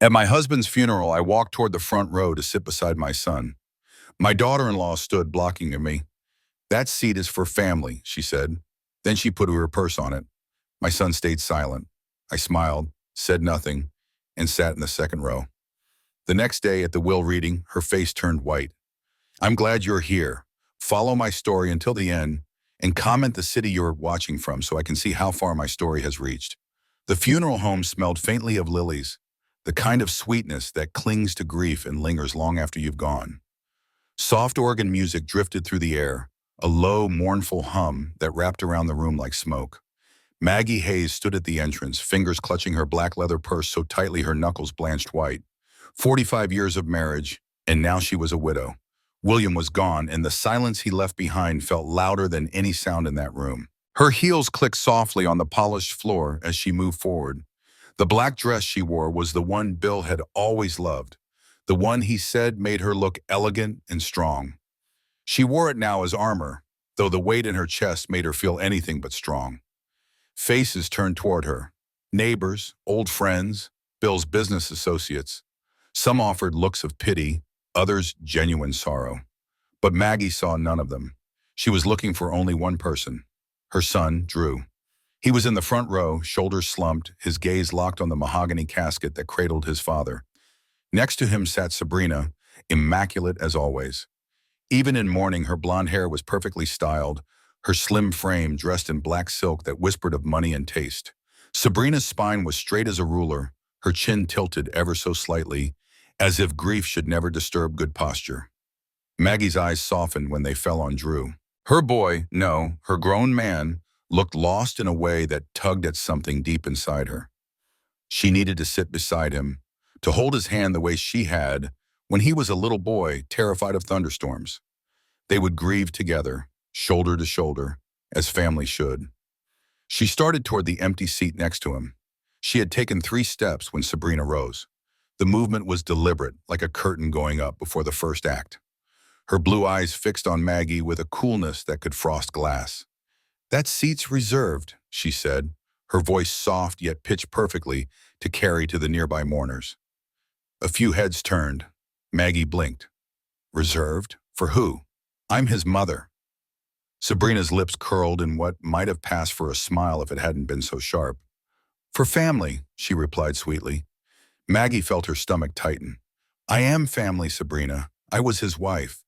At my husband's funeral, I walked toward the front row to sit beside my son. My daughter-in-law stood blocking me. "That seat is for family," she said. Then she put her purse on it. My son stayed silent. I smiled, said nothing, and sat in the second row. The next day at the will reading, her face turned white. "I'm glad you're here. Follow my story until the end and comment the city you're watching from so I can see how far my story has reached." The funeral home smelled faintly of lilies, the kind of sweetness that clings to grief and lingers long after you've gone. Soft organ music drifted through the air, a low, mournful hum that wrapped around the room like smoke. Maggie Hayes stood at the entrance, fingers clutching her black leather purse so tightly her knuckles blanched white. 45 years of marriage, and now she was a widow. William was gone, and the silence he left behind felt louder than any sound in that room. Her heels clicked softly on the polished floor as she moved forward. The black dress she wore was the one Bill had always loved, the one he said made her look elegant and strong. She wore it now as armor, though the weight in her chest made her feel anything but strong. Faces turned toward her. Neighbors, old friends, Bill's business associates. Some offered looks of pity, others genuine sorrow. But Maggie saw none of them. She was looking for only one person, her son, Drew. He was in the front row, shoulders slumped, his gaze locked on the mahogany casket that cradled his father. Next to him sat Sabrina, immaculate as always. Even in mourning, her blonde hair was perfectly styled, her slim frame dressed in black silk that whispered of money and taste. Sabrina's spine was straight as a ruler, her chin tilted ever so slightly, as if grief should never disturb good posture. Maggie's eyes softened when they fell on Drew. Her boy, no, her grown man, looked lost in a way that tugged at something deep inside her. She needed to sit beside him, to hold his hand the way she had when he was a little boy terrified of thunderstorms. They would grieve together, shoulder to shoulder, as family should. She started toward the empty seat next to him. She had taken 3 steps when Sabrina rose. The movement was deliberate, like a curtain going up before the first act. Her blue eyes fixed on Maggie with a coolness that could frost glass. "That seat's reserved," she said, her voice soft yet pitched perfectly to carry to the nearby mourners. A few heads turned. Maggie blinked. "Reserved? For who?" "I'm his mother." Sabrina's lips curled in what might have passed for a smile if it hadn't been so sharp. "For family," she replied sweetly. Maggie felt her stomach tighten. "I am family, Sabrina. I was his wife."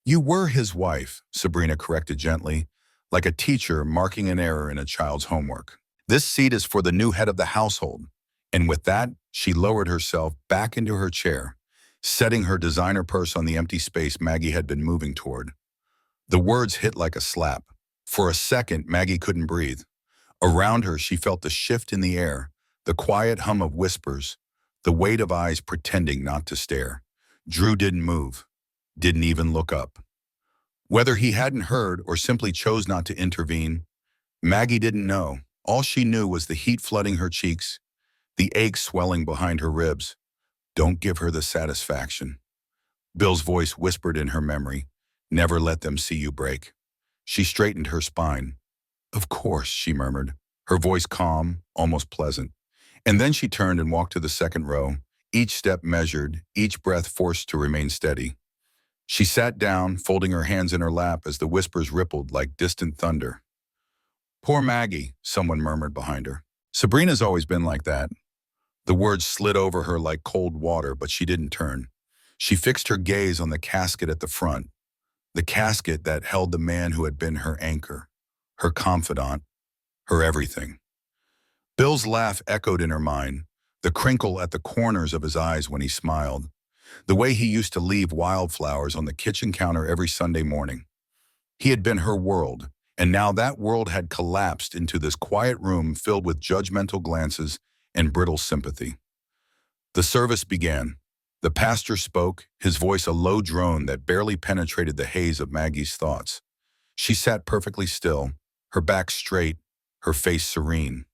"You were his wife," Sabrina corrected gently, like a teacher marking an error in a child's homework. "This seat is for the new head of the household." And with that, she lowered herself back into her chair, setting her designer purse on the empty space Maggie had been moving toward. The words hit like a slap. For a second, Maggie couldn't breathe. Around her, she felt the shift in the air, the quiet hum of whispers, the weight of eyes pretending not to stare. Drew didn't move, didn't even look up. Whether he hadn't heard or simply chose not to intervene, Maggie didn't know. All she knew was the heat flooding her cheeks, the ache swelling behind her ribs. "Don't give her the satisfaction." Bill's voice whispered in her memory, "Never let them see you break." She straightened her spine. "Of course," she murmured, her voice calm, almost pleasant. And then she turned and walked to the second row, each step measured, each breath forced to remain steady. She sat down, folding her hands in her lap as the whispers rippled like distant thunder. "Poor Maggie," someone murmured behind her. "Sabrina's always been like that." The words slid over her like cold water, but she didn't turn. She fixed her gaze on the casket at the front, the casket that held the man who had been her anchor, her confidant, her everything. Bill's laugh echoed in her mind, the crinkle at the corners of his eyes when he smiled, the way he used to leave wildflowers on the kitchen counter every Sunday morning. He had been her world, and now that world had collapsed into this quiet room filled with judgmental glances and brittle sympathy. The service began. The pastor spoke, his voice a low drone that barely penetrated the haze of Maggie's thoughts. She sat perfectly still, her back straight, her face serene.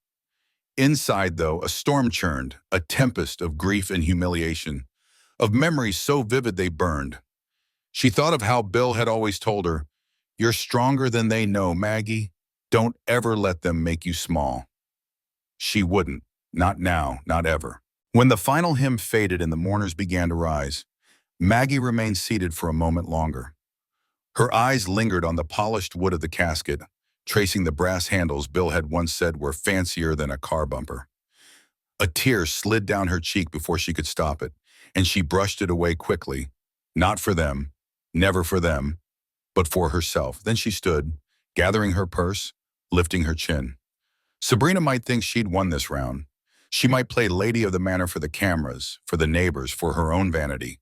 Inside, though, a storm churned, a tempest of grief and humiliation, of memories so vivid they burned. She thought of how Bill had always told her, "You're stronger than they know, Maggie. Don't ever let them make you small." She wouldn't. Not now, not ever. When the final hymn faded and the mourners began to rise, Maggie remained seated for a moment longer. Her eyes lingered on the polished wood of the casket, tracing the brass handles Bill had once said were fancier than a car bumper. A tear slid down her cheek before she could stop it, and she brushed it away quickly. Not for them, never for them, but for herself. Then she stood, gathering her purse, lifting her chin. Sabrina might think she'd won this round. She might play lady of the manor for the cameras, for the neighbors, for her own vanity.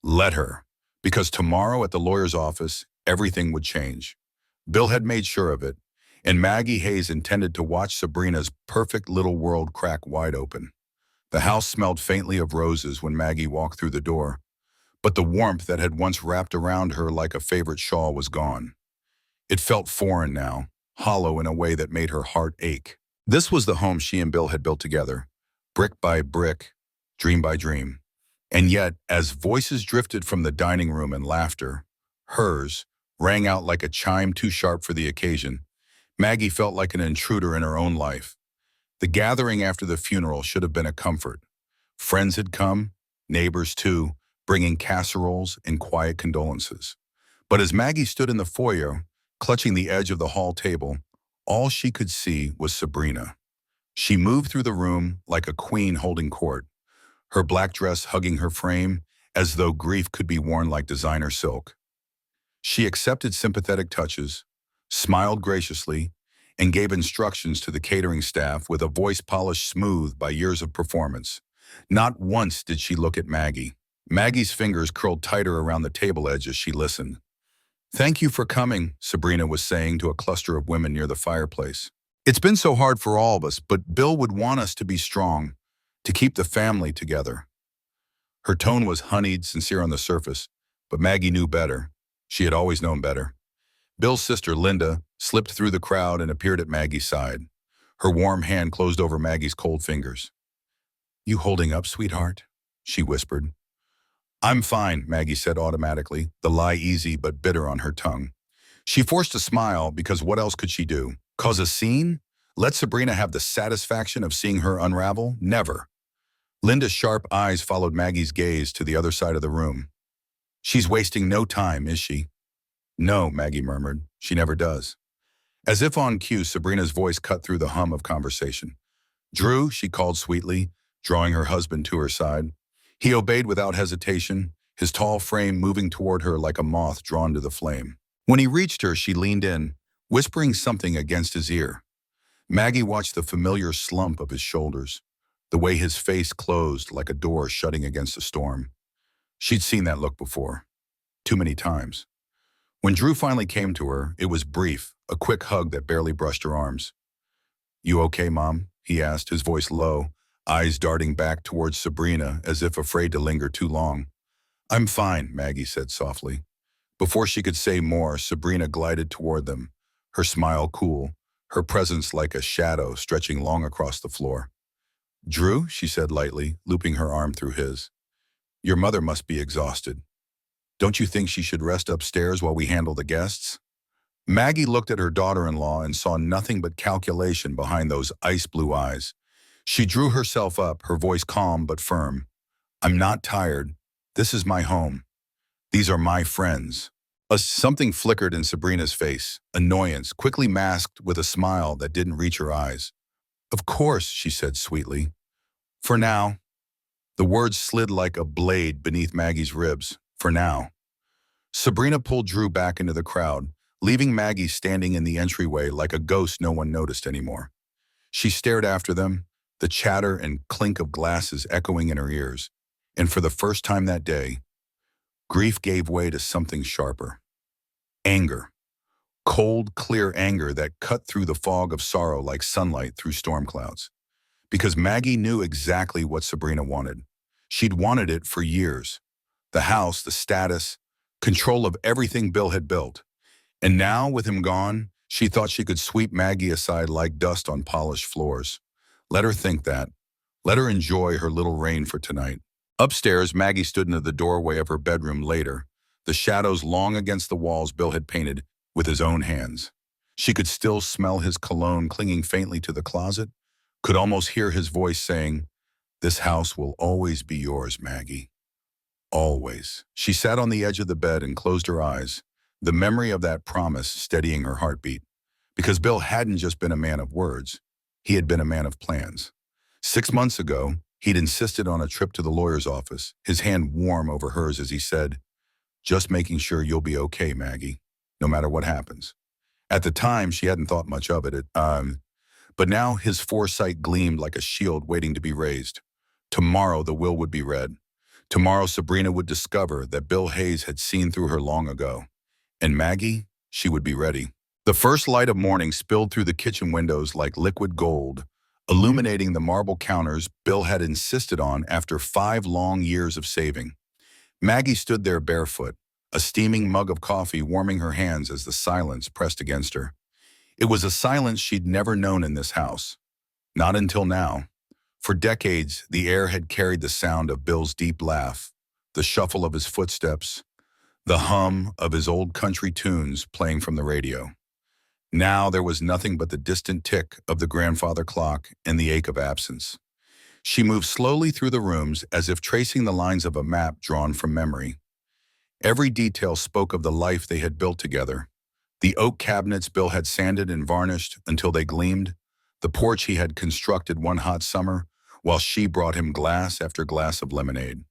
Let her, because tomorrow at the lawyer's office, everything would change. Bill had made sure of it, and Maggie Hayes intended to watch Sabrina's perfect little world crack wide open. The house smelled faintly of roses when Maggie walked through the door, but the warmth that had once wrapped around her like a favorite shawl was gone. It felt foreign now, hollow in a way that made her heart ache. This was the home she and Bill had built together, brick by brick, dream by dream. And yet, as voices drifted from the dining room and laughter, hers rang out like a chime too sharp for the occasion. Maggie felt like an intruder in her own life. The gathering after the funeral should have been a comfort. Friends had come, neighbors too, bringing casseroles and quiet condolences. But as Maggie stood in the foyer, clutching the edge of the hall table, all she could see was Sabrina. She moved through the room like a queen holding court, her black dress hugging her frame as though grief could be worn like designer silk. She accepted sympathetic touches, smiled graciously, and gave instructions to the catering staff with a voice polished smooth by years of performance. Not once did she look at Maggie. Maggie's fingers curled tighter around the table edge as she listened. "Thank you for coming," Sabrina was saying to a cluster of women near the fireplace. "It's been so hard for all of us, but Bill would want us to be strong, to keep the family together." Her tone was honeyed, sincere on the surface, but Maggie knew better. She had always known better. Bill's sister, Linda, slipped through the crowd and appeared at Maggie's side. Her warm hand closed over Maggie's cold fingers. "You holding up, sweetheart?" she whispered. "I'm fine," Maggie said automatically, the lie easy but bitter on her tongue. She forced a smile because what else could she do? Cause a scene? Let Sabrina have the satisfaction of seeing her unravel? Never. Linda's sharp eyes followed Maggie's gaze to the other side of the room. "She's wasting no time, is she?" "No," Maggie murmured. "She never does." As if on cue, Sabrina's voice cut through the hum of conversation. "Drew," she called sweetly, drawing her husband to her side. He obeyed without hesitation, his tall frame moving toward her like a moth drawn to the flame. When he reached her, she leaned in, whispering something against his ear. Maggie watched the familiar slump of his shoulders, the way his face closed like a door shutting against a storm. She'd seen that look before, too many times. When Drew finally came to her, it was brief, a quick hug that barely brushed her arms. "You okay, Mom?" he asked, his voice low, eyes darting back towards Sabrina as if afraid to linger too long. "I'm fine," Maggie said softly. Before she could say more, Sabrina glided toward them, her smile cool, her presence like a shadow stretching long across the floor. "Drew," she said lightly, looping her arm through his. "Your mother must be exhausted. Don't you think she should rest upstairs while we handle the guests?" Maggie looked at her daughter-in-law and saw nothing but calculation behind those ice-blue eyes. She drew herself up, her voice calm but firm. "I'm not tired. This is my home. These are my friends." Something flickered in Sabrina's face, annoyance, quickly masked with a smile that didn't reach her eyes. "Of course," she said sweetly. "For now." The words slid like a blade beneath Maggie's ribs. "For now." Sabrina pulled Drew back into the crowd, leaving Maggie standing in the entryway like a ghost no one noticed anymore. She stared after them, the chatter and clink of glasses echoing in her ears, and for the first time that day, grief gave way to something sharper. Anger. Cold, clear anger that cut through the fog of sorrow like sunlight through storm clouds. Because Maggie knew exactly what Sabrina wanted. She'd wanted it for years. The house, the status, control of everything Bill had built. And now, with him gone, she thought she could sweep Maggie aside like dust on polished floors. Let her think that. Let her enjoy her little reign for tonight. Upstairs, Maggie stood into the doorway of her bedroom later, the shadows long against the walls Bill had painted with his own hands. She could still smell his cologne clinging faintly to the closet, could almost hear his voice saying, This house will always be yours, Maggie. Always. She sat on the edge of the bed and closed her eyes, the memory of that promise steadying her heartbeat. Because Bill hadn't just been a man of words, he had been a man of plans. 6 months ago, he'd insisted on a trip to the lawyer's office, his hand warm over hers as he said, "Just making sure you'll be okay, Maggie, no matter what happens." At the time, she hadn't thought much of it, but now his foresight gleamed like a shield waiting to be raised. Tomorrow the will would be read. Tomorrow Sabrina would discover that Bill Hayes had seen through her long ago. And Maggie, she would be ready. The first light of morning spilled through the kitchen windows like liquid gold, illuminating the marble counters Bill had insisted on after 5 long years of saving. Maggie stood there barefoot, a steaming mug of coffee warming her hands as the silence pressed against her. It was a silence she'd never known in this house. Not until now. For decades, the air had carried the sound of Bill's deep laugh, the shuffle of his footsteps, the hum of his old country tunes playing from the radio. Now there was nothing but the distant tick of the grandfather clock and the ache of absence. She moved slowly through the rooms as if tracing the lines of a map drawn from memory. Every detail spoke of the life they had built together. The oak cabinets Bill had sanded and varnished until they gleamed, the porch he had constructed one hot summer, while she brought him glass after glass of lemonade.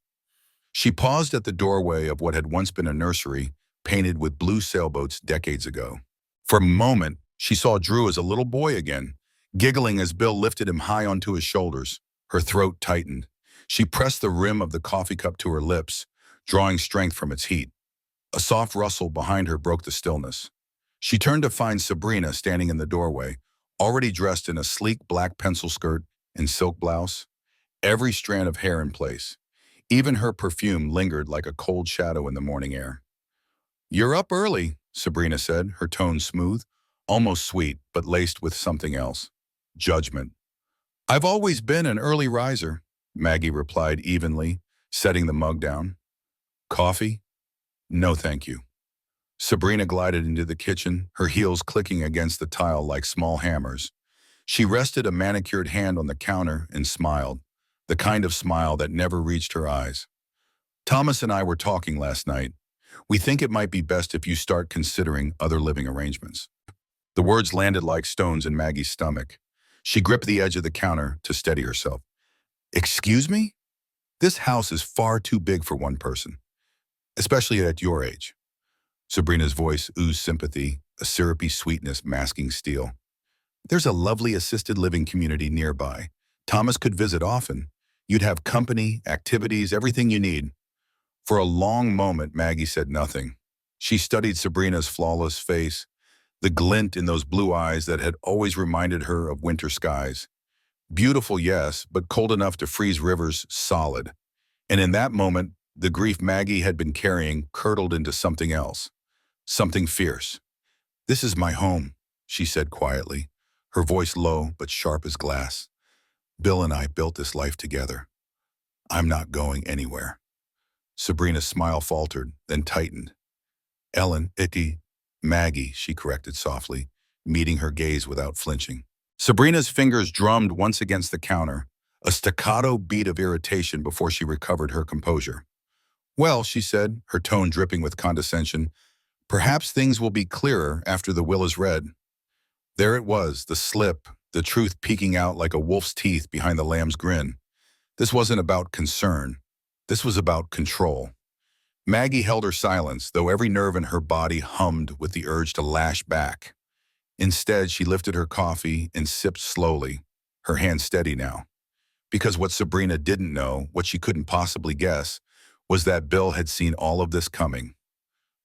She paused at the doorway of what had once been a nursery, painted with blue sailboats decades ago. For a moment, she saw Drew as a little boy again, giggling as Bill lifted him high onto his shoulders. Her throat tightened. She pressed the rim of the coffee cup to her lips, drawing strength from its heat. A soft rustle behind her broke the stillness. She turned to find Sabrina standing in the doorway, already dressed in a sleek black pencil skirt and silk blouse, every strand of hair in place. Even her perfume lingered like a cold shadow in the morning air. "You're up early," Sabrina said, her tone smooth, almost sweet, but laced with something else. Judgment. "I've always been an early riser," Maggie replied evenly, setting the mug down. "Coffee? No, thank you." Sabrina glided into the kitchen, her heels clicking against the tile like small hammers. She rested a manicured hand on the counter and smiled, the kind of smile that never reached her eyes. "Thomas and I were talking last night. We think it might be best if you start considering other living arrangements." The words landed like stones in Maggie's stomach. She gripped the edge of the counter to steady herself. "Excuse me? This house is far too big for one person, especially at your age." Sabrina's voice oozed sympathy, a syrupy sweetness masking steel. "There's a lovely assisted living community nearby. Thomas could visit often. You'd have company, activities, everything you need." For a long moment, Maggie said nothing. She studied Sabrina's flawless face, the glint in those blue eyes that had always reminded her of winter skies. Beautiful, yes, but cold enough to freeze rivers solid. And in that moment, the grief Maggie had been carrying curdled into something else, something fierce. "This is my home," she said quietly, her voice low but sharp as glass. "Bill and I built this life together. I'm not going anywhere." Sabrina's smile faltered, then tightened. Maggie, she corrected softly, meeting her gaze without flinching. Sabrina's fingers drummed once against the counter, a staccato beat of irritation before she recovered her composure. "Well," she said, her tone dripping with condescension, "perhaps things will be clearer after the will is read." There it was, the slip, the truth peeking out like a wolf's teeth behind the lamb's grin. This wasn't about concern. This was about control. Maggie held her silence, though every nerve in her body hummed with the urge to lash back. Instead, she lifted her coffee and sipped slowly, her hand steady now. Because what Sabrina didn't know, what she couldn't possibly guess, was that Bill had seen all of this coming.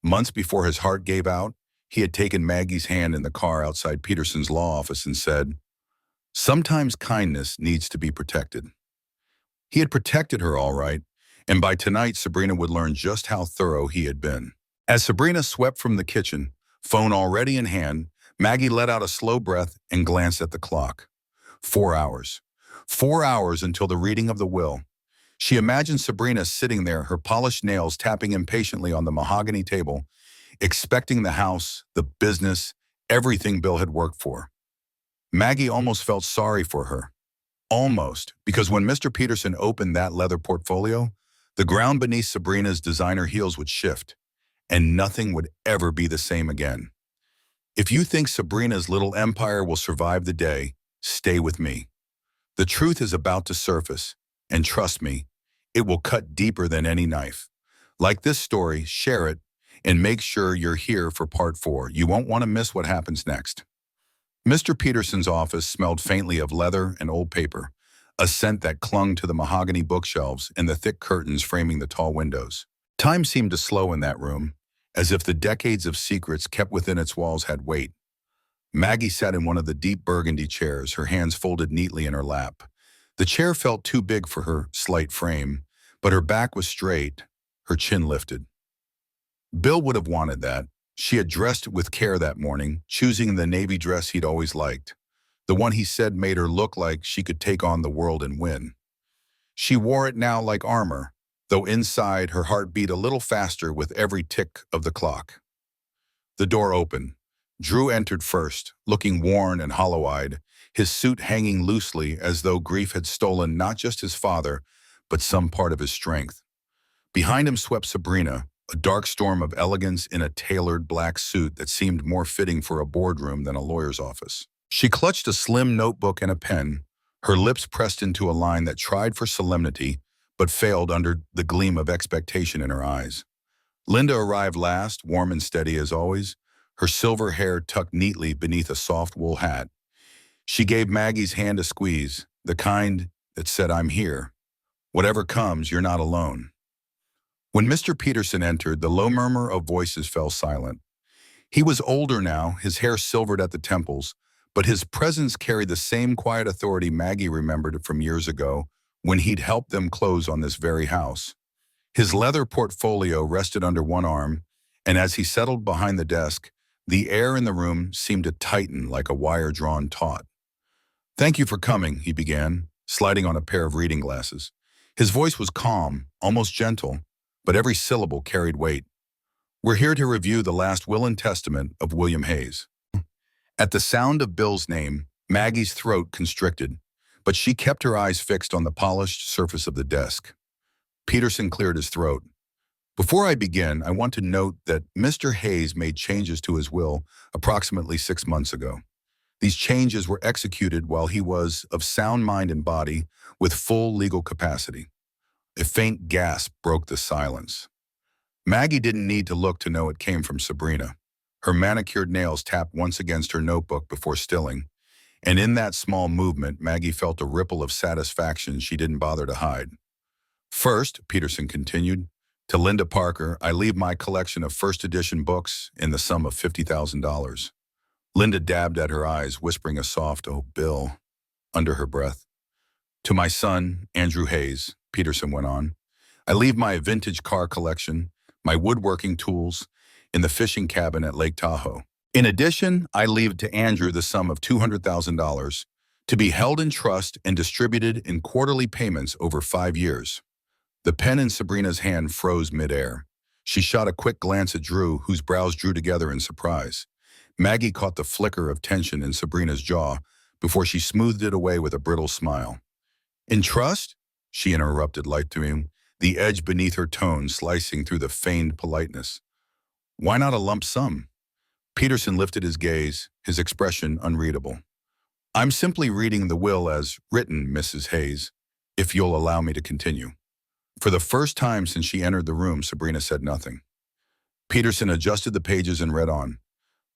Months before his heart gave out, he had taken Maggie's hand in the car outside Peterson's law office and said, "Sometimes kindness needs to be protected." He had protected her all right, and by tonight Sabrina would learn just how thorough he had been. As Sabrina swept from the kitchen, phone already in hand, Maggie let out a slow breath and glanced at the clock. 4 hours. 4 hours until the reading of the will. She imagined Sabrina sitting there, her polished nails tapping impatiently on the mahogany table, expecting the house, the business, everything Bill had worked for. Maggie almost felt sorry for her. Almost, because when Mr. Peterson opened that leather portfolio, the ground beneath Sabrina's designer heels would shift, and nothing would ever be the same again. If you think Sabrina's little empire will survive the day, stay with me. The truth is about to surface, and trust me, it will cut deeper than any knife. Like this story, share it, and make sure you're here for part 4. You won't want to miss what happens next. Mr. Peterson's office smelled faintly of leather and old paper, a scent that clung to the mahogany bookshelves and the thick curtains framing the tall windows. Time seemed to slow in that room, as if the decades of secrets kept within its walls had weight. Maggie sat in one of the deep burgundy chairs, her hands folded neatly in her lap. The chair felt too big for her slight frame, but her back was straight, her chin lifted. Bill would have wanted that. She had dressed with care that morning, choosing the navy dress he'd always liked, the one he said made her look like she could take on the world and win. She wore it now like armor, though inside her heart beat a little faster with every tick of the clock. The door opened. Drew entered first, looking worn and hollow-eyed, his suit hanging loosely as though grief had stolen not just his father, but some part of his strength. Behind him swept Sabrina, a dark storm of elegance in a tailored black suit that seemed more fitting for a boardroom than a lawyer's office. She clutched a slim notebook and a pen, her lips pressed into a line that tried for solemnity, but failed under the gleam of expectation in her eyes. Linda arrived last, warm and steady as always, her silver hair tucked neatly beneath a soft wool hat. She gave Maggie's hand a squeeze, the kind that said, "I'm here. Whatever comes, you're not alone." When Mr. Peterson entered, the low murmur of voices fell silent. He was older now, his hair silvered at the temples, but his presence carried the same quiet authority Maggie remembered from years ago when he'd helped them close on this very house. His leather portfolio rested under one arm, and as he settled behind the desk, the air in the room seemed to tighten like a wire drawn taut. "Thank you for coming," he began, sliding on a pair of reading glasses. His voice was calm, almost gentle, but every syllable carried weight. "We're here to review the last will and testament of William Hayes." At the sound of Bill's name, Maggie's throat constricted, but she kept her eyes fixed on the polished surface of the desk. Peterson cleared his throat. "Before I begin, I want to note that Mr. Hayes made changes to his will approximately 6 months ago. These changes were executed while he was of sound mind and body with full legal capacity." A faint gasp broke the silence. Maggie didn't need to look to know it came from Sabrina. Her manicured nails tapped once against her notebook before stilling, and in that small movement, Maggie felt a ripple of satisfaction she didn't bother to hide. "First," Peterson continued, "to Linda Parker, I leave my collection of first edition books in the sum of $50,000. Linda dabbed at her eyes, whispering a soft, "Oh, Bill," under her breath. "To my son, Andrew Hayes," Peterson went on, "I leave my vintage car collection, my woodworking tools, in the fishing cabin at Lake Tahoe. In addition, I leave to Andrew the sum of $200,000 to be held in trust and distributed in quarterly payments over 5 years." The pen in Sabrina's hand froze midair. She shot a quick glance at Drew, whose brows drew together in surprise. Maggie caught the flicker of tension in Sabrina's jaw before she smoothed it away with a brittle smile. "In trust?" she interrupted lightly, the edge beneath her tone slicing through the feigned politeness. "Why not a lump sum?" Peterson lifted his gaze, his expression unreadable. "I'm simply reading the will as written, Mrs. Hayes, if you'll allow me to continue." For the first time since she entered the room, Sabrina said nothing. Peterson adjusted the pages and read on.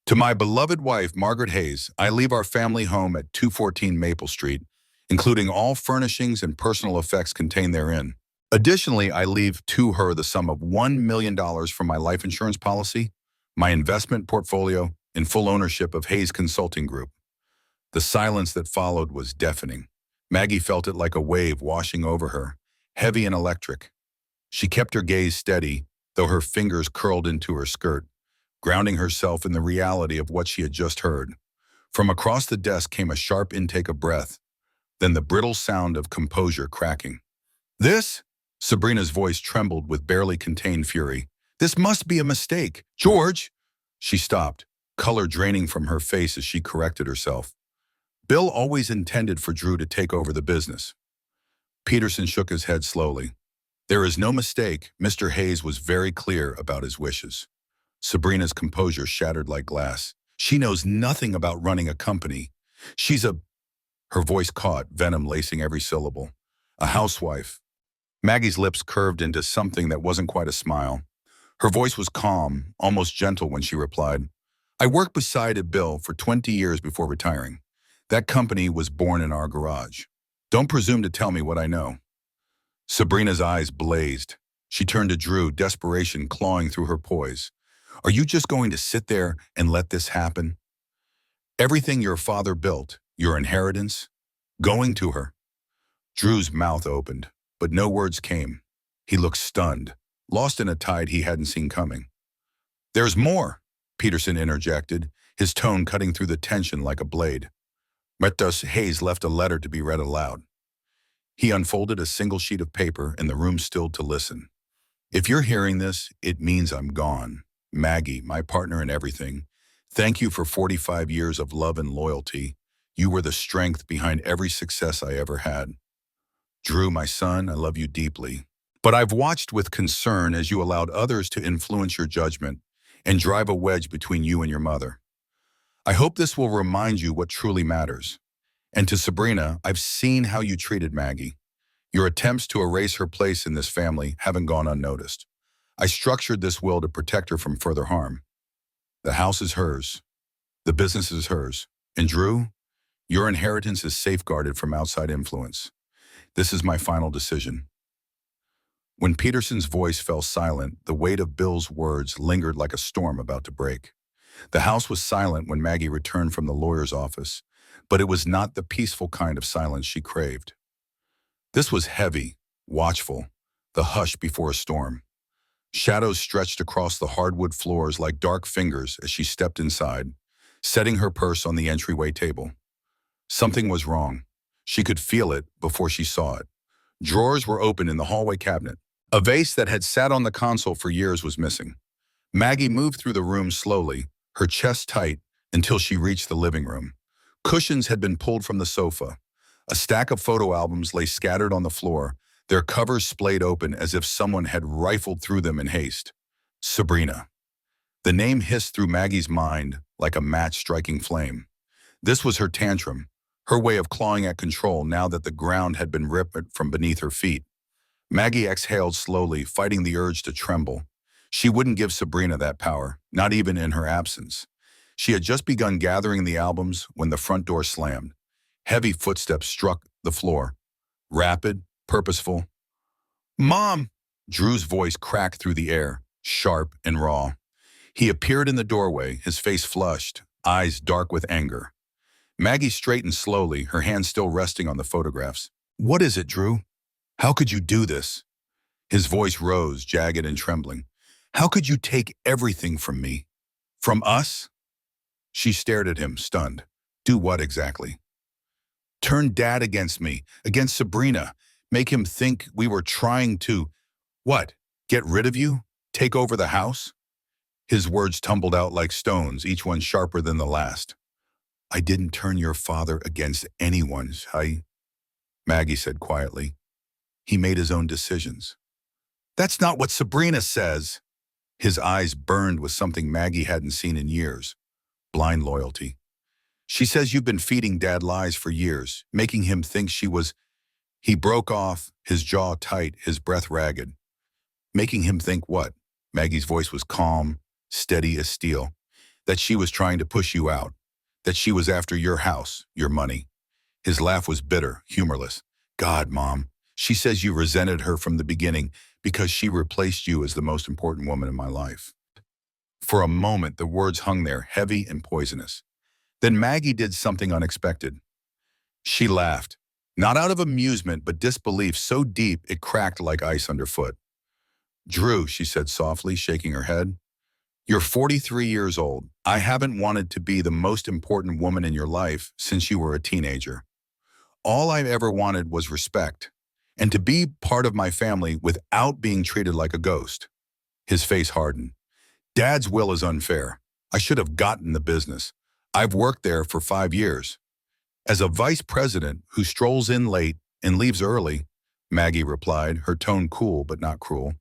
"To my beloved wife, Margaret Hayes, I leave our family home at 214 Maple Street, including all furnishings and personal effects contained therein. Additionally, I leave to her the sum of $1 million from my life insurance policy, my investment portfolio, in full ownership of Hayes Consulting Group." The silence that followed was deafening. Maggie felt it like a wave washing over her, heavy and electric. She kept her gaze steady, though her fingers curled into her skirt, grounding herself in the reality of what she had just heard. From across the desk came a sharp intake of breath, then the brittle sound of composure cracking. "This?" Sabrina's voice trembled with barely contained fury. "This must be a mistake. George!" She stopped, color draining from her face as she corrected herself. Bill always intended for Drew to take over the business. Peterson shook his head slowly. There is no mistake, Mr. Hayes was very clear about his wishes. Sabrina's composure shattered like glass. She knows nothing about running a company. She's a... Her voice caught, venom lacing every syllable. A housewife. Maggie's lips curved into something that wasn't quite a smile. Her voice was calm, almost gentle when she replied, I worked beside Bill for 20 years before retiring. That company was born in our garage. Don't presume to tell me what I know. Sabrina's eyes blazed. She turned to Drew, desperation clawing through her poise. Are you just going to sit there and let this happen? Everything your father built, your inheritance, going to her. Drew's mouth opened, but no words came. He looked stunned, lost in a tide he hadn't seen coming. There's more, Peterson interjected, his tone cutting through the tension like a blade. Mr. Hayes left a letter to be read aloud. He unfolded a single sheet of paper and the room stilled to listen. If you're hearing this, it means I'm gone. Maggie, my partner in everything, thank you for 45 years of love and loyalty. You were the strength behind every success I ever had. Drew, my son, I love you deeply. But I've watched with concern as you allowed others to influence your judgment and drive a wedge between you and your mother. I hope this will remind you what truly matters. And to Sabrina, I've seen how you treated Maggie. Your attempts to erase her place in this family haven't gone unnoticed. I structured this will to protect her from further harm. The house is hers. The business is hers. And Drew, your inheritance is safeguarded from outside influence. This is my final decision. When Peterson's voice fell silent, the weight of Bill's words lingered like a storm about to break. The house was silent when Maggie returned from the lawyer's office, but it was not the peaceful kind of silence she craved. This was heavy, watchful, the hush before a storm. Shadows stretched across the hardwood floors like dark fingers as she stepped inside, setting her purse on the entryway table. Something was wrong. She could feel it before she saw it. Drawers were open in the hallway cabinet. A vase that had sat on the console for years was missing. Maggie moved through the room slowly, her chest tight, until she reached the living room. Cushions had been pulled from the sofa. A stack of photo albums lay scattered on the floor, their covers splayed open as if someone had rifled through them in haste. Sabrina. The name hissed through Maggie's mind like a match striking flame. This was her tantrum, her way of clawing at control now that the ground had been ripped from beneath her feet. Maggie exhaled slowly, fighting the urge to tremble. She wouldn't give Sabrina that power, not even in her absence. She had just begun gathering the albums when the front door slammed. Heavy footsteps struck the floor. Rapid, purposeful. Mom! Drew's voice cracked through the air, sharp and raw. He appeared in the doorway, his face flushed, eyes dark with anger. Maggie straightened slowly, her hand still resting on the photographs. What is it, Drew? How could you do this? His voice rose, jagged and trembling. How could you take everything from me? From us? She stared at him, stunned. Do what exactly? Turn Dad against me, against Sabrina. Make him think we were trying to... What? Get rid of you? Take over the house? His words tumbled out like stones, each one sharper than the last. I didn't turn your father against anyone, Maggie said quietly. He made his own decisions. That's not what Sabrina says. His eyes burned with something Maggie hadn't seen in years. Blind loyalty. She says you've been feeding Dad lies for years, making him think she was... He broke off, his jaw tight, his breath ragged. Making him think what? Maggie's voice was calm, steady as steel. That she was trying to push you out. That she was after your house, your money. His laugh was bitter, humorless. God, Mom. She says you resented her from the beginning because she replaced you as the most important woman in my life. For a moment, the words hung there, heavy and poisonous. Then Maggie did something unexpected. She laughed, not out of amusement, but disbelief so deep it cracked like ice underfoot. Drew, she said softly, shaking her head, you're 43 years old. I haven't wanted to be the most important woman in your life since you were a teenager. All I ever wanted was respect, and to be part of my family without being treated like a ghost. His face hardened. Dad's will is unfair. I should have gotten the business. I've worked there for 5 years. As a vice president who strolls in late and leaves early, Maggie replied, her tone cool but not cruel,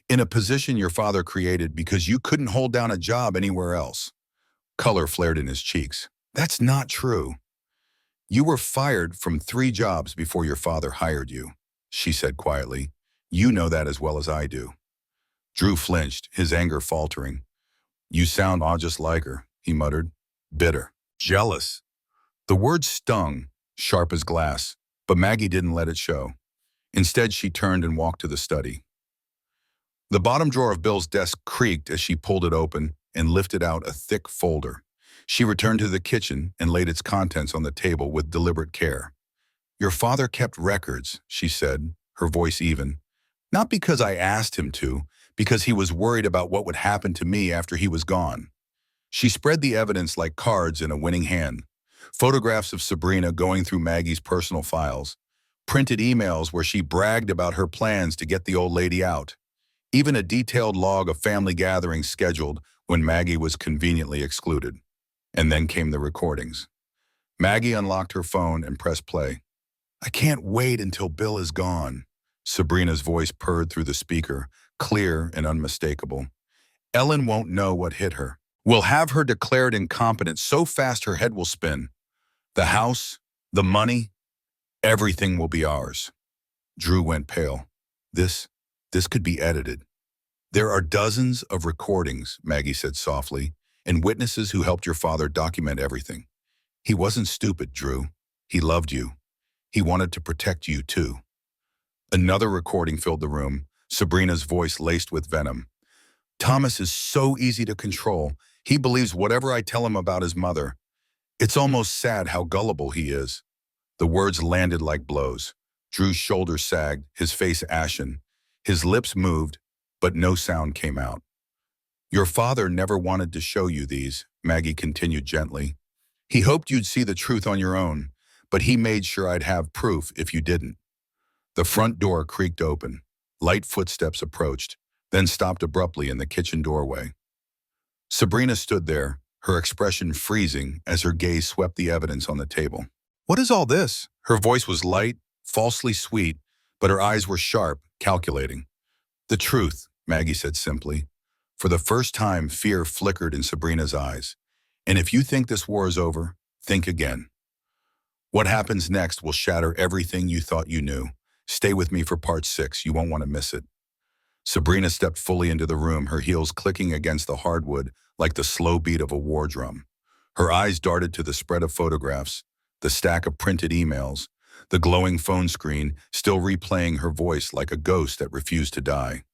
in a position your father created because you couldn't hold down a job anywhere else. Color flared in his cheeks. That's not true. You were fired from 3 jobs before your father hired you, she said quietly. You know that as well as I do. Drew flinched, his anger faltering. You sound all just like her, he muttered. Bitter. Jealous. The word stung, sharp as glass, but Maggie didn't let it show. Instead, she turned and walked to the study. The bottom drawer of Bill's desk creaked as she pulled it open and lifted out a thick folder. She returned to the kitchen and laid its contents on the table with deliberate care. Your father kept records, she said, her voice even. Not because I asked him to, because he was worried about what would happen to me after he was gone. She spread the evidence like cards in a winning hand. Photographs of Sabrina going through Maggie's personal files, printed emails where she bragged about her plans to get the old lady out, even a detailed log of family gatherings scheduled when Maggie was conveniently excluded. And then came the recordings. Maggie unlocked her phone and pressed play. I can't wait until Bill is gone. Sabrina's voice purred through the speaker, clear and unmistakable. Ellen won't know what hit her. We'll have her declared incompetent so fast her head will spin. The house, the money, everything will be ours. Drew went pale. This could be edited. There are dozens of recordings, Maggie said softly, and witnesses who helped your father document everything. He wasn't stupid, Drew. He loved you. He wanted to protect you, too. Another recording filled the room, Sabrina's voice laced with venom. Thomas is so easy to control. He believes whatever I tell him about his mother. It's almost sad how gullible he is. The words landed like blows. Drew's shoulders sagged, his face ashen. His lips moved, but no sound came out. Your father never wanted to show you these, Maggie continued gently. He hoped you'd see the truth on your own, but he made sure I'd have proof if you didn't. The front door creaked open. Light footsteps approached, then stopped abruptly in the kitchen doorway. Sabrina stood there, her expression freezing as her gaze swept the evidence on the table. What is all this? Her voice was light, falsely sweet, but her eyes were sharp, calculating. The truth, Maggie said simply. For the first time, fear flickered in Sabrina's eyes. And if you think this war is over, think again. What happens next will shatter everything you thought you knew. Stay with me for part 6, you won't want to miss it. Sabrina stepped fully into the room, her heels clicking against the hardwood like the slow beat of a war drum. Her eyes darted to the spread of photographs, the stack of printed emails, the glowing phone screen still replaying her voice like a ghost that refused to die.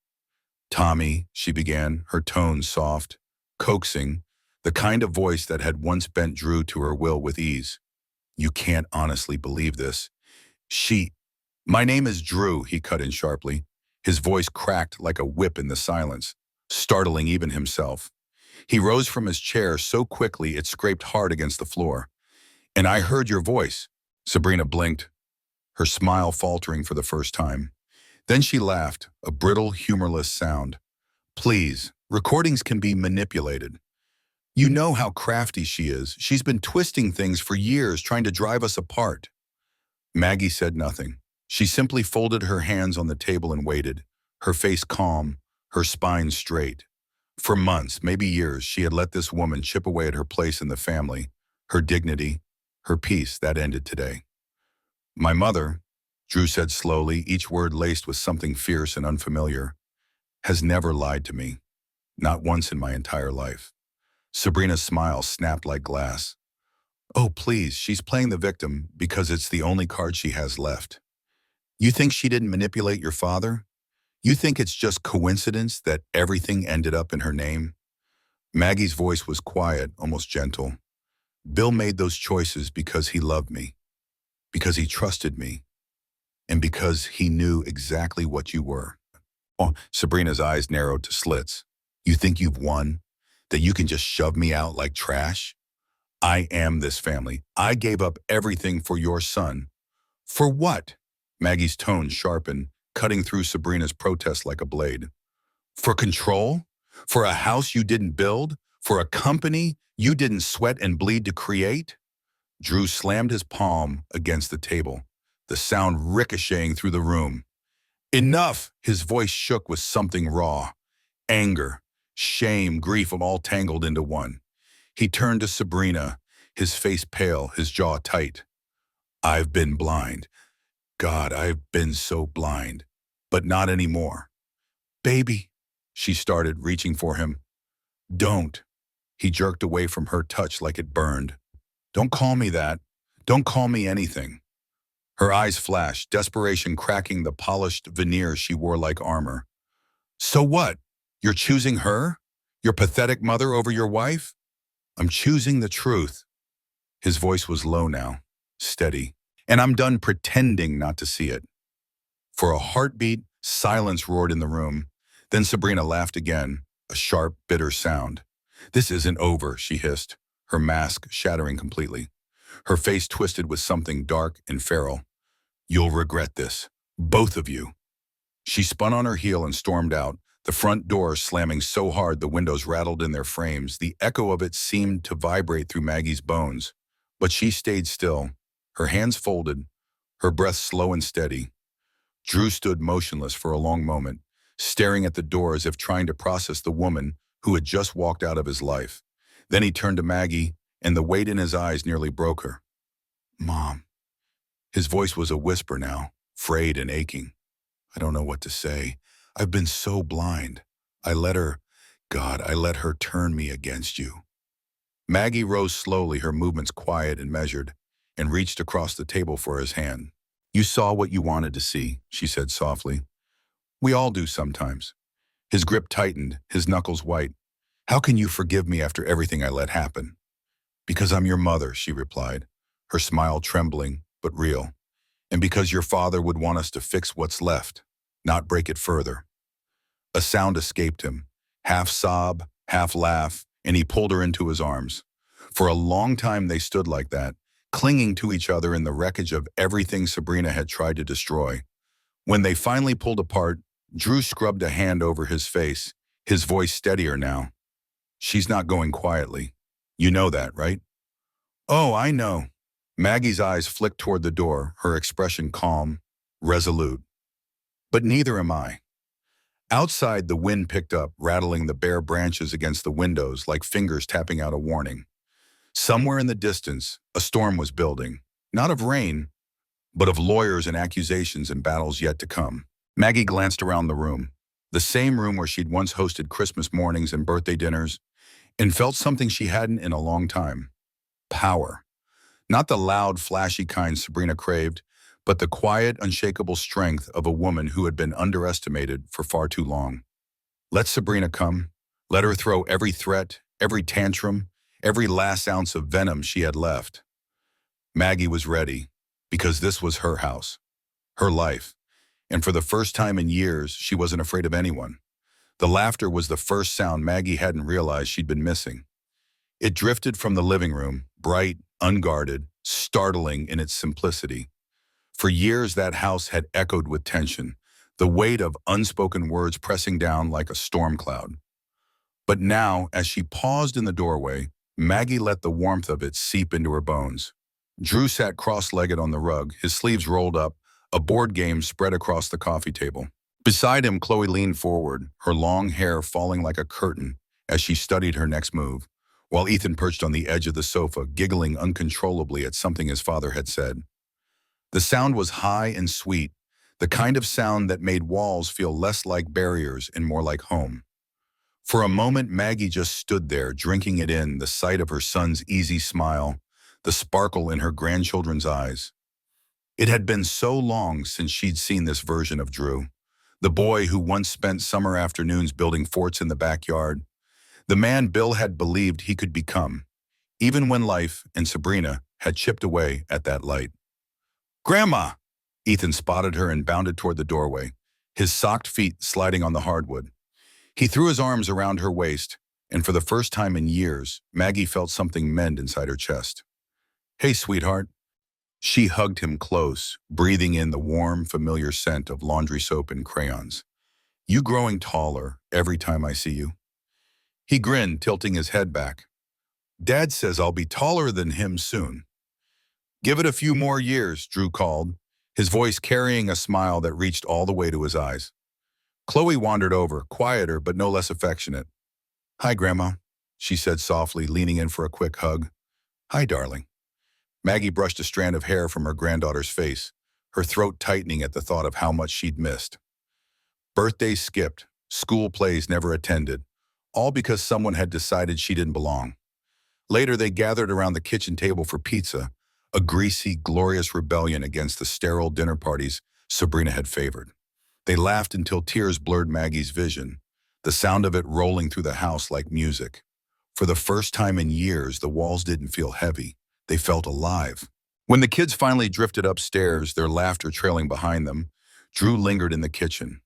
Tommy, she began, her tone soft, coaxing, the kind of voice that had once bent Drew to her will with ease. You can't honestly believe this. My name is Drew, he cut in sharply. His voice cracked like a whip in the silence, startling even himself. He rose from his chair so quickly it scraped hard against the floor. And I heard your voice. Sabrina blinked, her smile faltering for the first time. Then she laughed, a brittle, humorless sound. Please, recordings can be manipulated. You know how crafty she is. She's been twisting things for years, trying to drive us apart. Maggie said nothing. She simply folded her hands on the table and waited, her face calm, her spine straight. For months, maybe years, she had let this woman chip away at her place in the family, her dignity, her peace. That ended today. My mother, Drew said slowly, each word laced with something fierce and unfamiliar, has never lied to me, not once in my entire life. Sabrina's smile snapped like glass. Oh, please, she's playing the victim because it's the only card she has left. You think she didn't manipulate your father? You think it's just coincidence that everything ended up in her name? Maggie's voice was quiet, almost gentle. Bill made those choices because he loved me, because he trusted me, and because he knew exactly what you were. Oh, Sabrina's eyes narrowed to slits. You think you've won? That you can just shove me out like trash? I am this family. I gave up everything for your son. For what? Maggie's tone sharpened, cutting through Sabrina's protest like a blade. For control? For a house you didn't build? For a company you didn't sweat and bleed to create? Drew slammed his palm against the table, the sound ricocheting through the room. Enough! His voice shook with something raw. Anger, shame, grief all tangled into one. He turned to Sabrina, his face pale, his jaw tight. I've been blind. God, I've been so blind. But not anymore. Baby, she started, reaching for him. Don't. He jerked away from her touch like it burned. Don't call me that. Don't call me anything. Her eyes flashed, desperation cracking the polished veneer she wore like armor. So what? You're choosing her? Your pathetic mother over your wife? I'm choosing the truth. His voice was low now, steady. And I'm done pretending not to see it. For a heartbeat, silence roared in the room. Then Sabrina laughed again, a sharp, bitter sound. This isn't over, she hissed, her mask shattering completely. Her face twisted with something dark and feral. You'll regret this. Both of you. She spun on her heel and stormed out, the front door slamming so hard the windows rattled in their frames. The echo of it seemed to vibrate through Maggie's bones. But she stayed still, her hands folded, her breath slow and steady. Drew stood motionless for a long moment, staring at the door as if trying to process the woman who had just walked out of his life. Then he turned to Maggie, and the weight in his eyes nearly broke her. Mom. His voice was a whisper now, frayed and aching. I don't know what to say. I've been so blind. I let her turn me against you. Maggie rose slowly, her movements quiet and measured, and reached across the table for his hand. You saw what you wanted to see, she said softly. We all do sometimes. His grip tightened, his knuckles white. How can you forgive me after everything I let happen? Because I'm your mother, she replied, her smile trembling, but real. And because your father would want us to fix what's left, not break it further. A sound escaped him, half sob, half laugh, and he pulled her into his arms. For a long time they stood like that, clinging to each other in the wreckage of everything Sabrina had tried to destroy. When they finally pulled apart, Drew scrubbed a hand over his face, his voice steadier now. She's not going quietly. You know that, right? Oh, I know. Maggie's eyes flicked toward the door, her expression calm, resolute. But neither am I. Outside, the wind picked up, rattling the bare branches against the windows like fingers tapping out a warning. Somewhere in the distance, a storm was building, not of rain, but of lawyers and accusations and battles yet to come. Maggie glanced around the room, the same room where she'd once hosted Christmas mornings and birthday dinners, and felt something she hadn't in a long time. Power. Not the loud, flashy kind Sabrina craved, but the quiet, unshakable strength of a woman who had been underestimated for far too long. Let Sabrina come. Let her throw every threat, every tantrum, every last ounce of venom she had left. Maggie was ready, because this was her house, her life, and for the first time in years, she wasn't afraid of anyone. The laughter was the first sound Maggie hadn't realized she'd been missing. It drifted from the living room, bright, unguarded, startling in its simplicity. For years, that house had echoed with tension, the weight of unspoken words pressing down like a storm cloud. But now, as she paused in the doorway, Maggie let the warmth of it seep into her bones. Drew sat cross-legged on the rug, his sleeves rolled up, a board game spread across the coffee table. Beside him, Chloe leaned forward, her long hair falling like a curtain as she studied her next move, while Ethan perched on the edge of the sofa, giggling uncontrollably at something his father had said. The sound was high and sweet, the kind of sound that made walls feel less like barriers and more like home. For a moment, Maggie just stood there, drinking it in, the sight of her son's easy smile, the sparkle in her grandchildren's eyes. It had been so long since she'd seen this version of Drew, the boy who once spent summer afternoons building forts in the backyard, the man Bill had believed he could become, even when life and Sabrina had chipped away at that light. Grandma! Ethan spotted her and bounded toward the doorway, his socked feet sliding on the hardwood. He threw his arms around her waist, and for the first time in years, Maggie felt something mend inside her chest. Hey, sweetheart. She hugged him close, breathing in the warm, familiar scent of laundry soap and crayons. You growing taller every time I see you. He grinned, tilting his head back. Dad says I'll be taller than him soon. Give it a few more years, Drew called, his voice carrying a smile that reached all the way to his eyes. Chloe wandered over, quieter but no less affectionate. Hi, Grandma, she said softly, leaning in for a quick hug. Hi, darling. Maggie brushed a strand of hair from her granddaughter's face, her throat tightening at the thought of how much she'd missed. Birthdays skipped, school plays never attended, all because someone had decided she didn't belong. Later, they gathered around the kitchen table for pizza, a greasy, glorious rebellion against the sterile dinner parties Sabrina had favored. They laughed until tears blurred Maggie's vision, the sound of it rolling through the house like music. For the first time in years, the walls didn't feel heavy. They felt alive. When the kids finally drifted upstairs, their laughter trailing behind them, Drew lingered in the kitchen.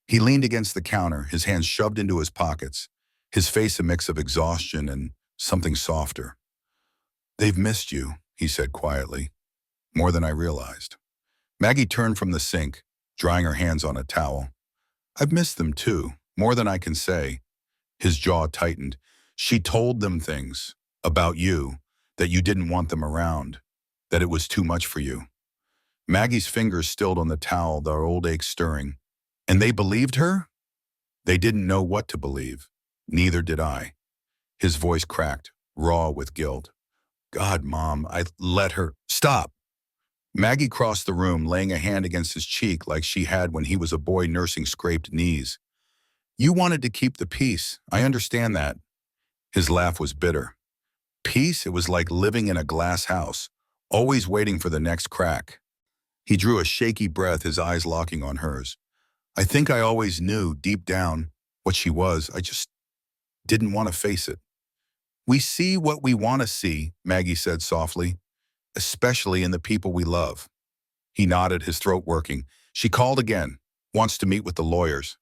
He leaned against the counter, his hands shoved into his pockets, his face a mix of exhaustion and something softer. They've missed you, he said quietly, more than I realized. Maggie turned from the sink, drying her hands on a towel. I've missed them too, more than I can say. His jaw tightened. She told them things about you, that you didn't want them around, that it was too much for you. Maggie's fingers stilled on the towel, their old ache stirring. And they believed her? They didn't know what to believe. Neither did I. His voice cracked, raw with guilt. God, Mom, I let her... Stop! Maggie crossed the room, laying a hand against his cheek like she had when he was a boy nursing scraped knees. You wanted to keep the peace. I understand that. His laugh was bitter. Peace? It was like living in a glass house, always waiting for the next crack. He drew a shaky breath, his eyes locking on hers. I think I always knew, deep down, what she was. I just didn't want to face it. We see what we want to see, Maggie said softly, especially in the people we love. He nodded, his throat working. She called again. Wants to meet with the lawyers.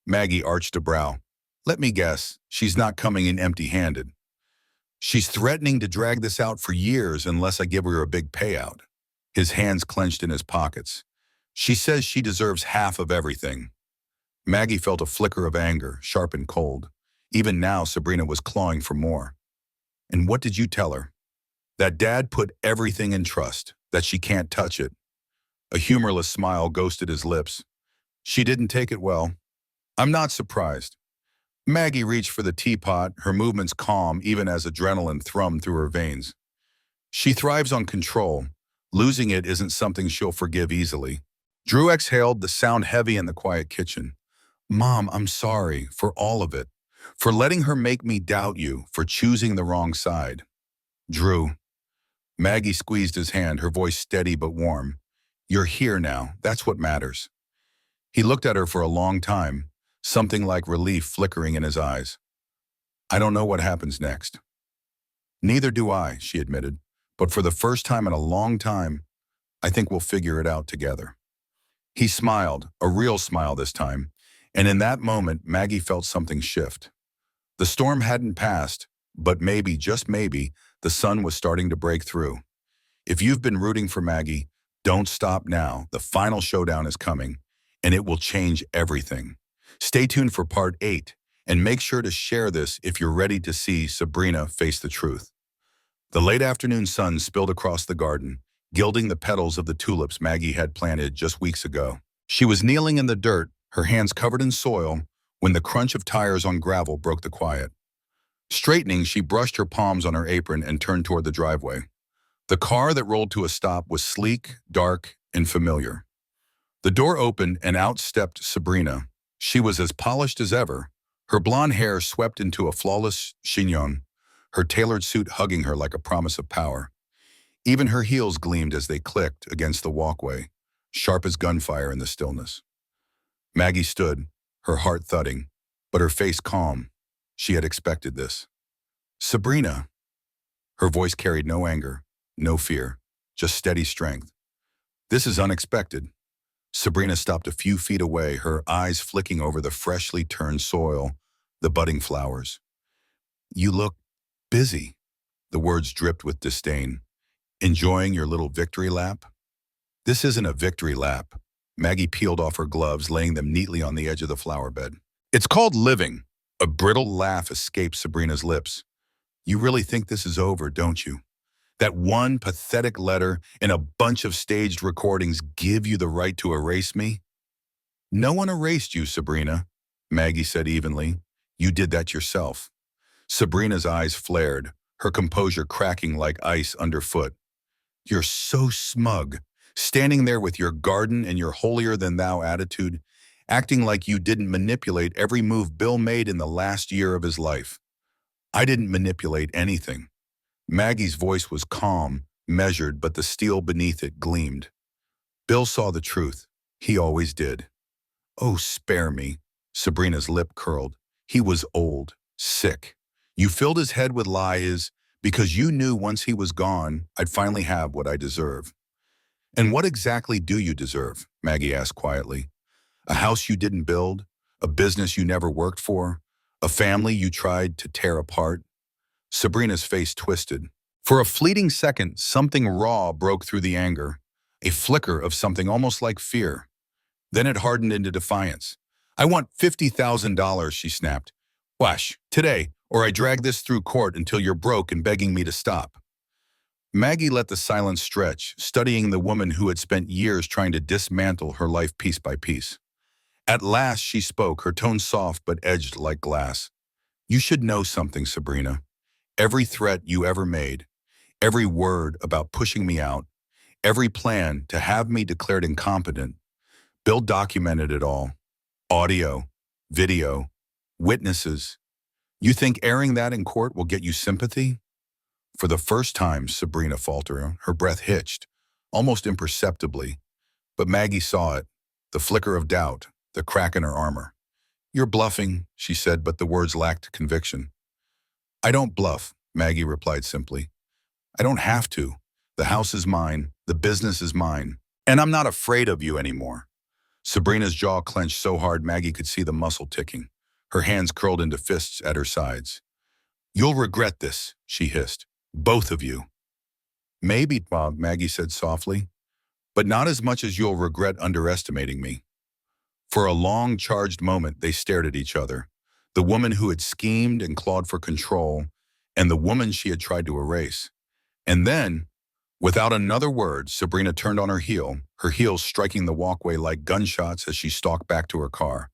Maggie arched a brow. Let me guess, she's not coming in empty-handed. She's threatening to drag this out for years unless I give her a big payout. His hands clenched in his pockets. She says she deserves half of everything. Maggie felt a flicker of anger, sharp and cold. Even now, Sabrina was clawing for more. And what did you tell her? That Dad put everything in trust, that she can't touch it. A humorless smile ghosted his lips. She didn't take it well. I'm not surprised. Maggie reached for the teapot, her movements calm even as adrenaline thrummed through her veins. She thrives on control. Losing it isn't something she'll forgive easily. Drew exhaled, the sound heavy in the quiet kitchen. Mom, I'm sorry for all of it. For letting her make me doubt you, for choosing the wrong side. Drew. Maggie squeezed his hand, her voice steady but warm. You're here now. That's what matters. He looked at her for a long time, something like relief flickering in his eyes. I don't know what happens next. Neither do I, she admitted. But for the first time in a long time, I think we'll figure it out together. He smiled, a real smile this time, and in that moment, Maggie felt something shift. The storm hadn't passed, but maybe, just maybe, the sun was starting to break through. If you've been rooting for Maggie, don't stop now. The final showdown is coming, and it will change everything. Stay tuned for part 8, and make sure to share this if you're ready to see Sabrina face the truth. The late afternoon sun spilled across the garden, gilding the petals of the tulips Maggie had planted just weeks ago. She was kneeling in the dirt, her hands covered in soil, when the crunch of tires on gravel broke the quiet. Straightening, she brushed her palms on her apron and turned toward the driveway. The car that rolled to a stop was sleek, dark, and familiar. The door opened and out stepped Sabrina. She was as polished as ever, her blonde hair swept into a flawless chignon, her tailored suit hugging her like a promise of power. Even her heels gleamed as they clicked against the walkway, sharp as gunfire in the stillness. Maggie stood, her heart thudding, but her face calm. She had expected this. Sabrina. Her voice carried no anger, no fear, just steady strength. This is unexpected. Sabrina stopped a few feet away, her eyes flicking over the freshly turned soil, the budding flowers. You look busy. The words dripped with disdain. Enjoying your little victory lap? This isn't a victory lap. Maggie peeled off her gloves, laying them neatly on the edge of the flower bed. It's called living. A brittle laugh escaped Sabrina's lips. You really think this is over, don't you? That one pathetic letter and a bunch of staged recordings give you the right to erase me? No one erased you, Sabrina, Maggie said evenly. You did that yourself. Sabrina's eyes flared, her composure cracking like ice underfoot. You're so smug, standing there with your garden and your holier-than-thou attitude, acting like you didn't manipulate every move Bill made in the last year of his life. I didn't manipulate anything. Maggie's voice was calm, measured, but the steel beneath it gleamed. Bill saw the truth. He always did. Oh, spare me. Sabrina's lip curled. He was old, sick. You filled his head with lies because you knew once he was gone, I'd finally have what I deserve. And what exactly do you deserve? Maggie asked quietly. A house you didn't build? A business you never worked for? A family you tried to tear apart? Sabrina's face twisted. For a fleeting second, something raw broke through the anger, a flicker of something almost like fear. Then it hardened into defiance. I want $50,000, she snapped. Wash, today, or I drag this through court until you're broke and begging me to stop. Maggie let the silence stretch, studying the woman who had spent years trying to dismantle her life piece by piece. At last she spoke, her tone soft but edged like glass. You should know something, Sabrina. Every threat you ever made, every word about pushing me out, every plan to have me declared incompetent, Bill documented it all. Audio, video, witnesses. You think airing that in court will get you sympathy? For the first time, Sabrina faltered, her breath hitched, almost imperceptibly. But Maggie saw it, the flicker of doubt, the crack in her armor. You're bluffing, she said, but the words lacked conviction. I don't bluff, Maggie replied simply. I don't have to. The house is mine, the business is mine, and I'm not afraid of you anymore. Sabrina's jaw clenched so hard Maggie could see the muscle ticking. Her hands curled into fists at her sides. You'll regret this, she hissed. Both of you. Maybe, Bob, Maggie said softly, but not as much as you'll regret underestimating me. For a long, charged moment, they stared at each other. The woman who had schemed and clawed for control, and the woman she had tried to erase. And then, without another word, Sabrina turned on her heels striking the walkway like gunshots as she stalked back to her car.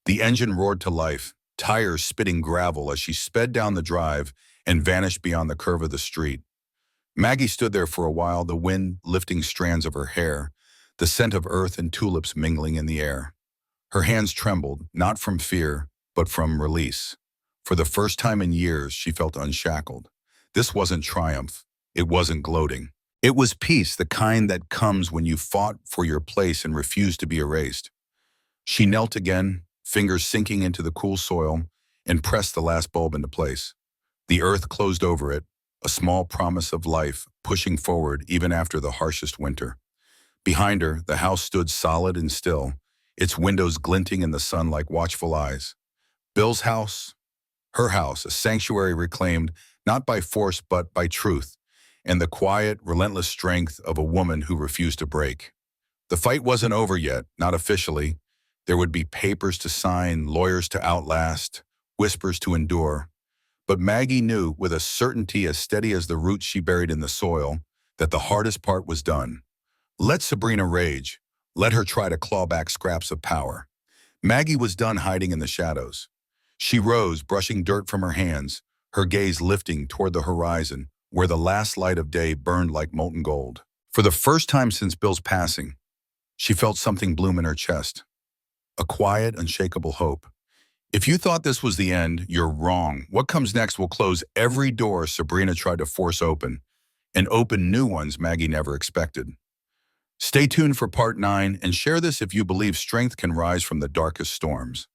The engine roared to life, tires spitting gravel as she sped down the drive and vanished beyond the curve of the street. Maggie stood there for a while, the wind lifting strands of her hair, the scent of earth and tulips mingling in the air. Her hands trembled, not from fear, but from release. For the first time in years, she felt unshackled. This wasn't triumph. It wasn't gloating. It was peace, the kind that comes when you fought for your place and refused to be erased. She knelt again, fingers sinking into the cool soil, and pressed the last bulb into place. The earth closed over it, a small promise of life, pushing forward even after the harshest winter. Behind her, the house stood solid and still, its windows glinting in the sun like watchful eyes. Bill's house, her house, a sanctuary reclaimed not by force but by truth, and the quiet, relentless strength of a woman who refused to break. The fight wasn't over yet, not officially. There would be papers to sign, lawyers to outlast, whispers to endure. But Maggie knew, with a certainty as steady as the roots she buried in the soil, that the hardest part was done. Let Sabrina rage. Let her try to claw back scraps of power. Maggie was done hiding in the shadows. She rose, brushing dirt from her hands, her gaze lifting toward the horizon, where the last light of day burned like molten gold. For the first time since Bill's passing, she felt something bloom in her chest. A quiet, unshakable hope. If you thought this was the end, you're wrong. What comes next will close every door Sabrina tried to force open, and open new ones Maggie never expected. Stay tuned for part 9 and share this if you believe strength can rise from the darkest storms.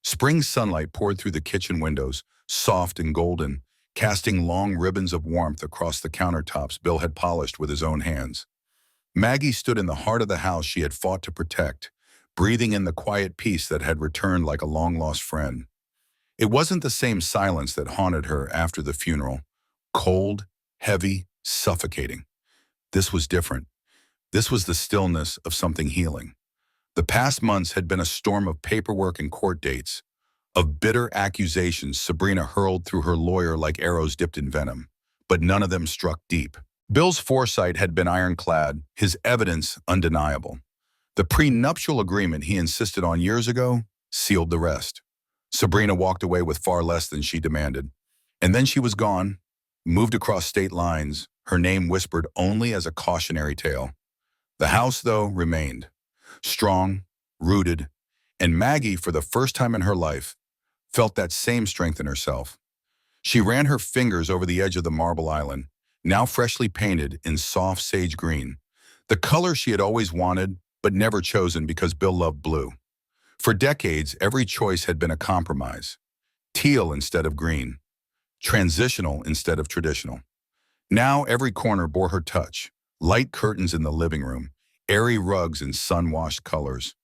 Spring sunlight poured through the kitchen windows, soft and golden, casting long ribbons of warmth across the countertops Bill had polished with his own hands. Maggie stood in the heart of the house she had fought to protect, breathing in the quiet peace that had returned like a long-lost friend. It wasn't the same silence that haunted her after the funeral, cold, heavy, suffocating. This was different. This was the stillness of something healing. The past months had been a storm of paperwork and court dates, of bitter accusations Sabrina hurled through her lawyer like arrows dipped in venom. but none of them struck deep. Bill's foresight had been ironclad, his evidence undeniable. The prenuptial agreement he insisted on years ago sealed the rest. Sabrina walked away with far less than she demanded. And then she was gone, moved across state lines, her name whispered only as a cautionary tale. The house, though, remained. Strong, rooted, and Maggie, for the first time in her life, felt that same strength in herself. She ran her fingers over the edge of the marble island, now freshly painted in soft sage green, the color she had always wanted but never chosen because Bill loved blue. For decades, every choice had been a compromise. Teal instead of green, transitional instead of traditional. Now every corner bore her touch, light curtains in the living room, airy rugs in sun-washed colors.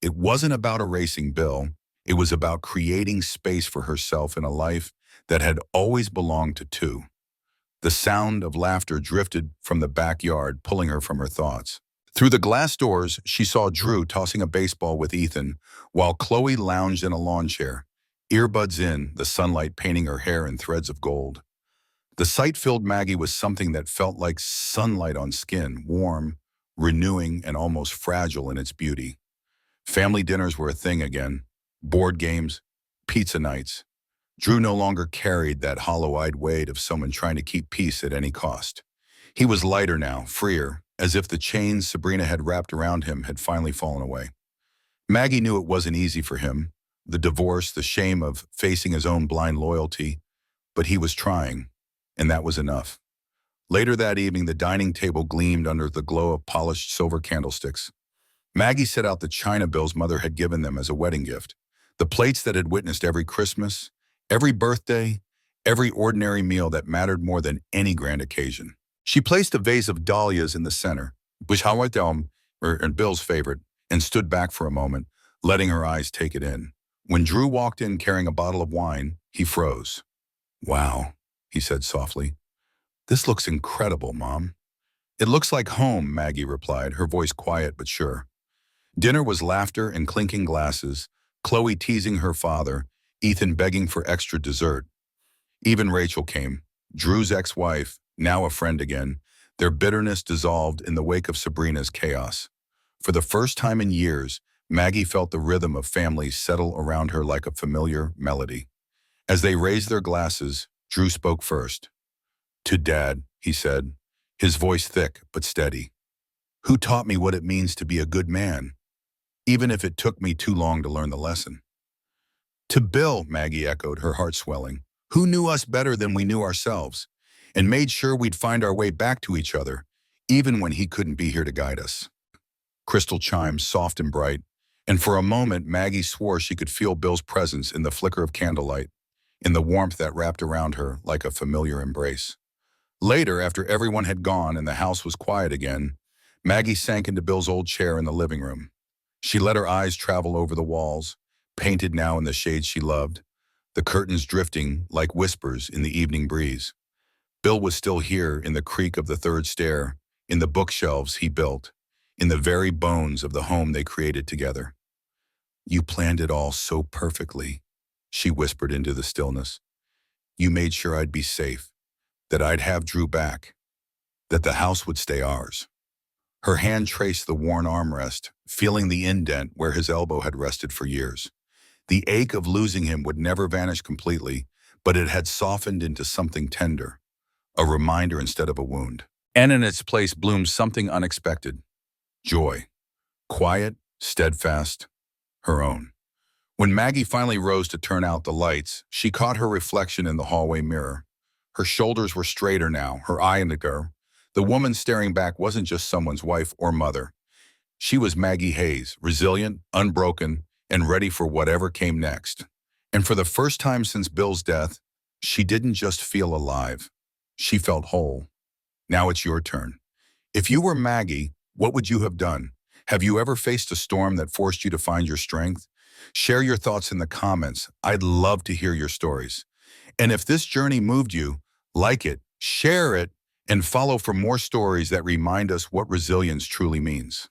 It wasn't about erasing Bill, it was about creating space for herself in a life that had always belonged to two. The sound of laughter drifted from the backyard, pulling her from her thoughts. Through the glass doors, she saw Drew tossing a baseball with Ethan, while Chloe lounged in a lawn chair, earbuds in, the sunlight painting her hair in threads of gold. The sight filled Maggie with something that felt like sunlight on skin, warm, renewing, and almost fragile in its beauty. Family dinners were a thing again, board games, pizza nights. Drew no longer carried that hollow-eyed weight of someone trying to keep peace at any cost. He was lighter now, freer, as if the chains Sabrina had wrapped around him had finally fallen away. Maggie knew it wasn't easy for him, the divorce, the shame of facing his own blind loyalty, but he was trying, and that was enough. Later that evening, the dining table gleamed under the glow of polished silver candlesticks. Maggie set out the china Bill's mother had given them as a wedding gift, the plates that had witnessed every Christmas, every birthday, every ordinary meal that mattered more than any grand occasion. She placed a vase of dahlias in the center, which and Bill's favorite, and stood back for a moment, letting her eyes take it in. When Drew walked in carrying a bottle of wine, he froze. "Wow," he said softly. "This looks incredible, Mom." "It looks like home," Maggie replied, her voice quiet but sure. Dinner was laughter and clinking glasses, Chloe teasing her father, Ethan begging for extra dessert. Even Rachel came, Drew's ex-wife, now a friend again, their bitterness dissolved in the wake of Sabrina's chaos. For the first time in years, Maggie felt the rhythm of family settle around her like a familiar melody. As they raised their glasses, Drew spoke first. "To Dad," he said, his voice thick but steady. "Who taught me what it means to be a good man, even if it took me too long to learn the lesson?" "To Bill," Maggie echoed, her heart swelling. "Who knew us better than we knew ourselves, and made sure we'd find our way back to each other, even when he couldn't be here to guide us." Crystal chimes, soft and bright, and for a moment Maggie swore she could feel Bill's presence in the flicker of candlelight, in the warmth that wrapped around her like a familiar embrace. Later, after everyone had gone and the house was quiet again, Maggie sank into Bill's old chair in the living room. She let her eyes travel over the walls, painted now in the shades she loved, the curtains drifting like whispers in the evening breeze. Bill was still here in the creak of the third stair, in the bookshelves he built, in the very bones of the home they created together. "You planned it all so perfectly," she whispered into the stillness. "You made sure I'd be safe, that I'd have Drew back, that the house would stay ours." Her hand traced the worn armrest, feeling the indent where his elbow had rested for years. The ache of losing him would never vanish completely, but it had softened into something tender, a reminder instead of a wound. And in its place bloomed something unexpected. Joy. Quiet, steadfast, her own. When Maggie finally rose to turn out the lights, she caught her reflection in the hallway mirror. Her shoulders were straighter now, her eye in the girl. The woman staring back wasn't just someone's wife or mother. She was Maggie Hayes, resilient, unbroken, and ready for whatever came next. And for the first time since Bill's death, she didn't just feel alive. She felt whole. Now it's your turn. If you were Maggie, what would you have done? Have you ever faced a storm that forced you to find your strength? Share your thoughts in the comments. I'd love to hear your stories. And if this journey moved you, like it, share it, and follow for more stories that remind us what resilience truly means.